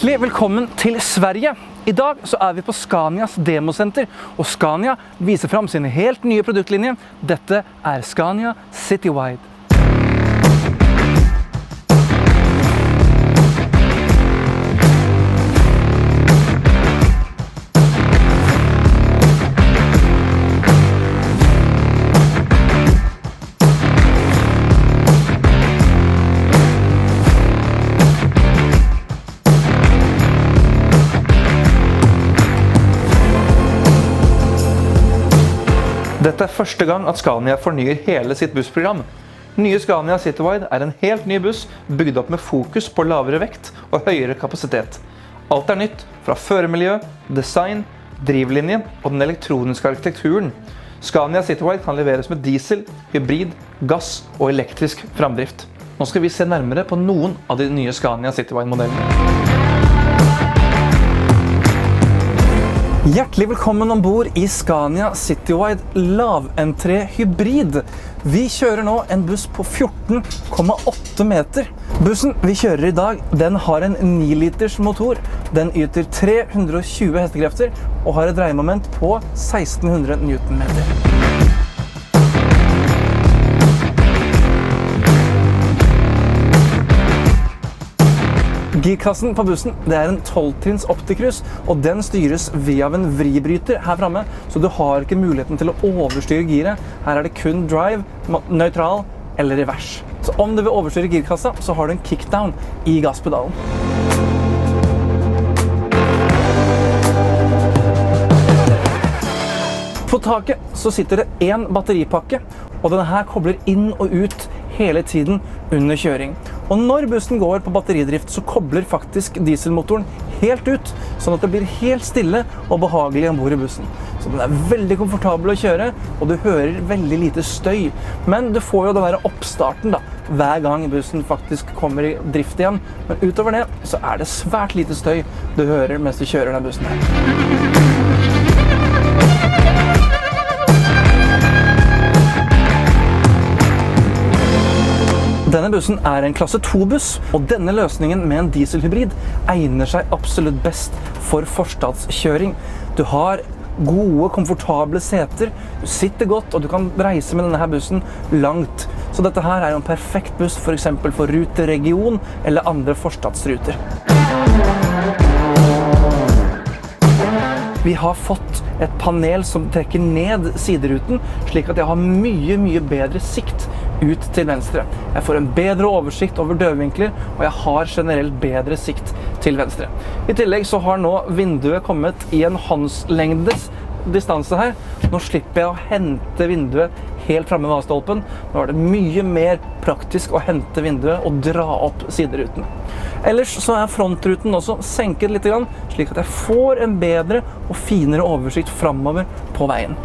Hjertelig velkommen til Sverige. I dag så vi på Scanias demosenter, og Scania viser frem sin helt nye produktlinje. Dette Scania Citywide. Dette første gang at Scania fornyer hele sitt bussprogram. Nye Scania Citywide en helt ny buss, bygd opp med fokus på lavere vekt og høyere kapasitet. Alt nytt fra føremiljø, design, drivlinje og den elektroniske arkitekturen. Scania Citywide kan leveres med diesel, hybrid, gass og elektrisk framdrift. Nå skal vi se nærmere på noen av de nye Scania Citywide-modellene. Hjertelig velkommen ombord i Scania Citywide laventré hybrid. Vi kjører nå en buss på 14,8 meter. Bussen vi kjører i dag, den har en 9 liters motor. Den yter 320 hestekrefter og har et dreiemoment på 1600 Newtonmeter. Girkassen på bussen det en 12-trinns optikrus, og den styres via en vribryter her fremme, så du har ikke muligheten til å overstyre giret. Her det kun drive, neutral eller revers. Så om du vil overstyre girkassa, så har du en kickdown i gasspedalen. På taket så sitter det en batteripakke, og denne her kobler inn og ut hele tiden under kjøring. Og når bussen går på batteridrift, så kobler faktisk dieselmotoren helt ut, sånn at det blir helt stille og behagelig ombord i bussen. Så den veldig komfortabel å kjøre, og du hører veldig lite støy. Men du får jo den der oppstarten da, hver gang bussen faktisk kommer i drift igjen. Men utover det, så det svært lite støy du hører mens du kjører den bussen her. Denne bussen en klasse 2-buss, og denne løsningen med en dieselhybrid egner seg absolutt best for forstadskjøring. Du har gode, komfortable seter, du sitter godt, og du kan reise med denne her bussen langt. Så dette her en perfekt buss for eksempel for ruteregion eller andre forstadsruter. Vi har fått et panel som trekker ned sideruten, slik at jeg har mye bedre sikt ut til venstre. Jeg får en bedre oversikt over dødvinkler, og jeg har generelt bedre sikt til venstre. I tillegg så har nå vinduet kommet i en håndslengdes distanse her. Nå slipper jeg å hente vinduet helt fremme ved stolpen. Nå det mye mer praktisk å hente vinduet og dra opp sideruten. Ellers så frontruten også senket litt, slik at jeg får en bedre og finere oversikt fremover på veien.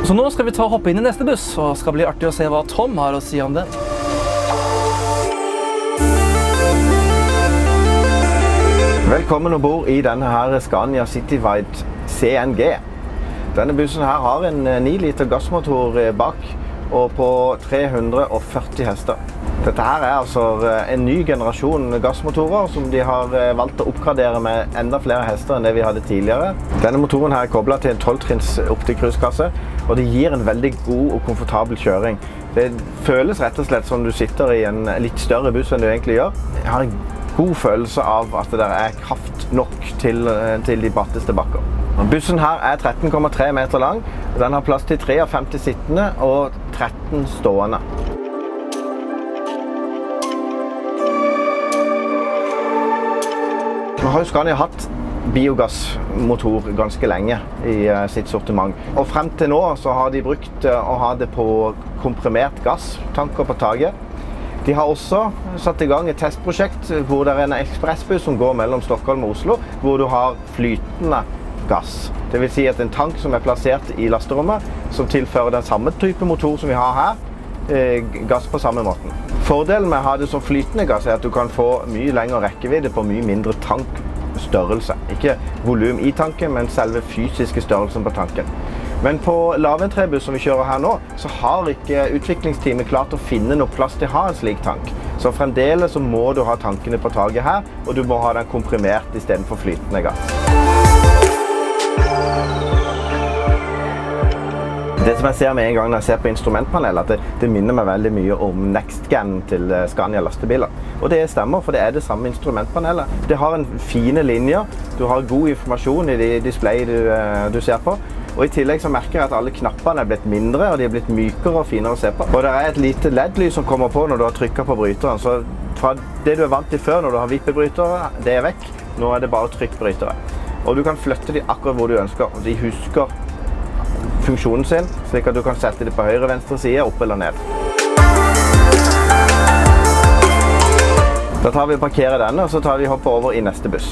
Så nå skal vi hoppe inn i neste buss, og det skal bli artig å se hva Tom har å si om den. Velkommen ombord i denne her Scania Citywide CNG. Denne bussen her har en 9 liter gassmotor bak og på 340 hester. Dette her altså en ny generasjon gassmotorer som de har valgt å oppgradere med enda flere hester enn det vi hadde tidligere. Denne motoren her koblet til en 12-trinns optikruskasse, og det gir en veldig god og komfortabel kjøring. Det føles rett og slett som du sitter i en litt større buss enn du egentlig gjør. Jeg har en god følelse av at det kraft nok til de bratteste bakker. Bussen her 13,3 meter lang. Den har plass til 53 sittende og 13 stående. Nå har jo Scania hatt biogassmotor ganske lenge i sitt sortiment. Og frem til nå så har de brukt å ha det på komprimert gass, tanker på taget. De har også satt i gang et testprosjekt hvor det en ekspressbuss som går mellom Stockholm og Oslo, hvor du har flytende gass. Det vil si at en tank som plassert i lasterommet, som tilfører den samme type motor som vi har her, gass på samme måten. Fordelen med å ha det som flytende gass at du kan få mye lengre rekkevidde på mye mindre tankstørrelse. Ikke volum i tanken, men selve fysiske størrelsen på tanken. Men på laventrebuss som vi kjører her nå, så har ikke utviklingsteamet klart å finne noe plass til å ha en slik tank. Så fremdeles så må du ha tankene på taket her, og du må ha den komprimert i stedet for flytende gass. Det som jeg ser med en gang når jeg ser på instrumentpanelet, at det minner meg veldig mye om NextGen til Scania lastebiler. Og det stemmer, for det er det samme instrumentpanelet. Det har en fine linjer, du har god informasjon i de display du ser på. Og i tillegg så merker jeg at alle knappene er blitt mindre, og de er blitt mykere og finere å se på. Og det er et lite LED-lys som kommer på når du har trykket på bryteren. Så fra det du er vant til før når du har vippebrytere, det er vekk. Nå er det bare trykkbrytere. Og du kan flytte de akkurat hvor du ønsker. De husker funksjonen sin, slik at du kan sette det på høyre og venstre side, opp eller ned. Da tar vi og parkerer denne, og så tar vi og hopper over i neste buss.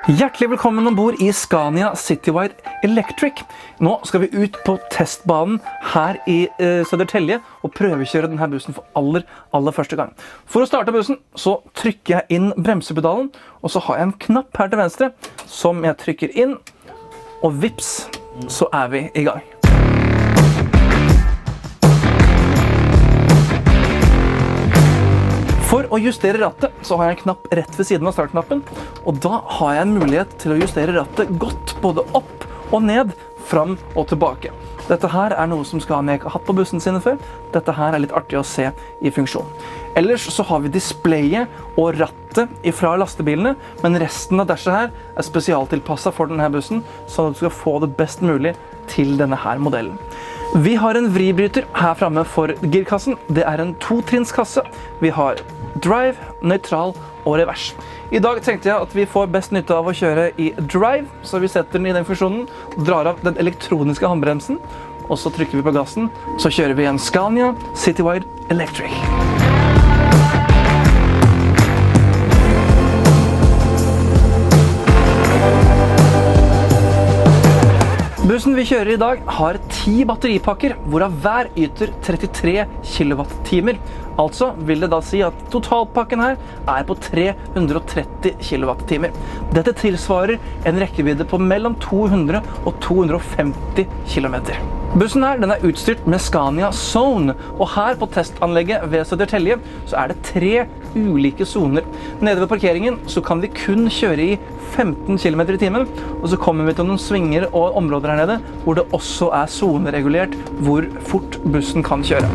Hjertelig velkommen ombord i Scania Citywide Electric. Nå skal vi ut på testbanen her i Södertälje og prøvekjøre denne bussen for aller første gang. For å starte bussen så trykker jeg inn bremsepedalen, og så har jeg en knapp her til venstre som jeg trykker inn, og vips, så er vi i gang. For å justere rattet så har jeg en knapp rett ved siden av startknappen, og da har jeg en mulighet til å justere rattet godt både opp og ned, fram og tilbake. Dette her er noe som Scania ikke har hatt på bussen sine før. Dette her er litt artig å se i funksjon. Ellers så har vi displayet og rattet fra lastebilene, men resten av dashet her er spesialtilpasset for denne bussen, sånn at du skal få det best mulig til denne her modellen. Vi har en vribryter her fremme for girkassen. Det er en 2-trinnskasse. Vi har drive, nøytral og revers. I dag tenkte jeg at vi får best nytte av å kjøre i drive, så vi setter den i den funksjonen, drar av den elektroniske håndbremsen, og så trykker vi på gassen, så kjører vi en Scania Citywide Electric. Bussen vi kjører i dag har 10 batteripakker, hvorav hver yter 33 kWh. Altså vil det da si at totalpakken her er på 330 kWh. Dette tilsvarer en rekkevidde på mellom 200 og 250 km. Bussen her den er utstyrt med Scania Zone, og her på testanlegget ved Södertälje så er det 3 ulike zoner. Nede ved parkeringen så kan vi kun kjøre i 15 km i timen, og så kommer vi til noen svinger og områder her nede hvor det også er zoneregulert hvor fort bussen kan kjøre.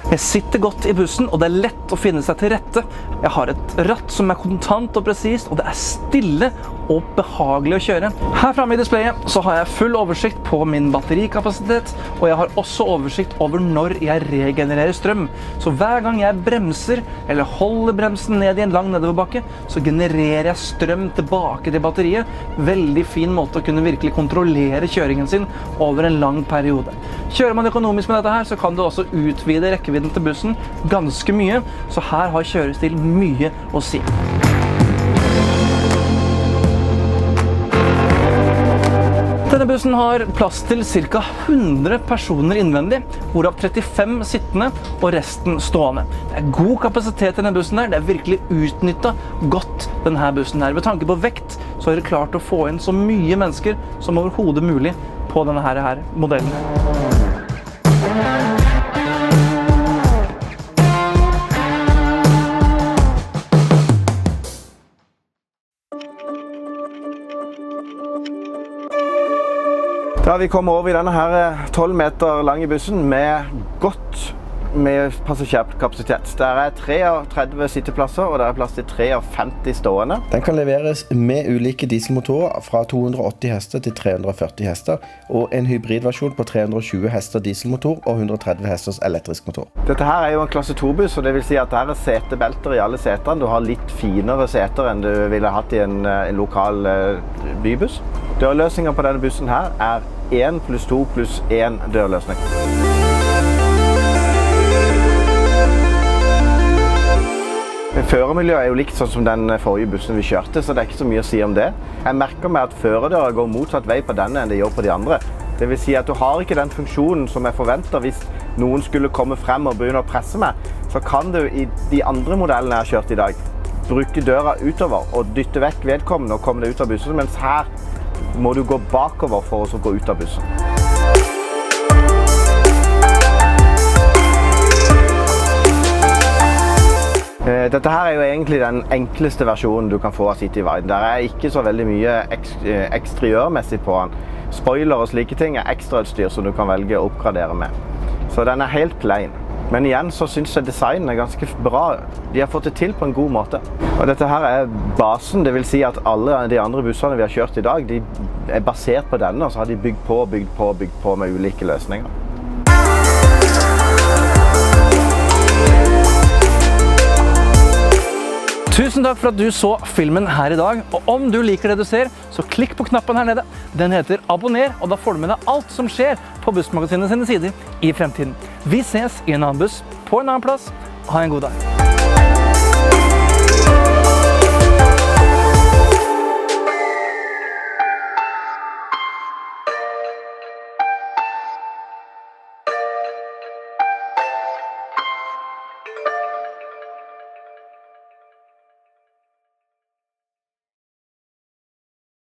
Jeg sitter godt i bussen, og det er lett å finne seg til rette. Jeg har et ratt som er kontant og presist, og det er stille og behagelig å kjøre. Her fremme i displayet så har jeg full oversikt på min batterikapasitet, og jeg har også oversikt over når jeg regenererer strøm. Så hver gang jeg bremser, eller holder bremsen ned i en lang nedoverbakke, så genererer jeg strøm tilbake til batteriet. Veldig fin måte å kunne virkelig kontrollere kjøringen sin over en lang periode. Kjører man økonomisk med dette her, så kan du også utvide rekkevidden til bussen ganske mye, så her har kjørestil mye å si. Denne bussen har plass til ca. 100 personer innvendig, hvorav 35 sittende og resten stående. Det er god kapasitet i denne bussen her, det er virkelig utnyttet godt denne bussen her. Ved tanke på vekt så er det klart å få inn så mye mennesker som overhodet mulig på denne her modellen. Da har vi kommet over i denne her 12 meter lange bussen med godt med passasjerkapasitet. Der er 33 sitteplasser, og der er plass til 53 stående. Den kan leveres med ulike dieselmotorer fra 280 hester til 340 hester, og en hybridversjon på 320 hester dieselmotor og 130 hesters elektrisk motor. Dette her er jo en klasse 2-buss, og det vil si at her er setebelter i alle setene. Du har litt finere seter enn du ville hatt i en lokal bybuss. Dørløsningen på denne bussen her er 1 pluss 2 pluss 1 dørløsning. Førermiljøet er jo likt sånn som den forrige bussen vi kjørte, så det er ikke så mye å si om det. Jeg merker meg at førerdøra går motsatt vei på denne enn det gjør på de andre. Det vil si at du har ikke den funksjonen som jeg forventer hvis noen skulle komme frem og begynne å presse meg. Så kan du i de andre modellene jeg har kjørt i dag, bruke døra utover og dytte vekk vedkommende og komme deg ut av bussen, mens her må du gå bakover for å gå ut av bussen. Dette her er jo egentlig den enkleste versjonen du kan få av City Wide. Der er ikke så veldig mye eksteriørmessig på den. Spoiler og slike ting er ekstrautstyr som du kan velge å oppgradere med. Så den er helt plain. Men igjen så synes jeg designen er ganske bra. De har fått det til på en god måte. Og dette her er basen, det vil si at alle de andre bussene vi har kjørt i dag, de er basert på denne, og så har de bygd på med ulike løsninger. Tusen takk for at du så filmen her i dag, og om du liker det du ser, så klikk på knappen her nede. Den heter abonner, og da får du med deg alt som skjer på Bussmagasinet sine sider i fremtiden. Vi ses i en annen buss, på en annen plass. Ha en god dag.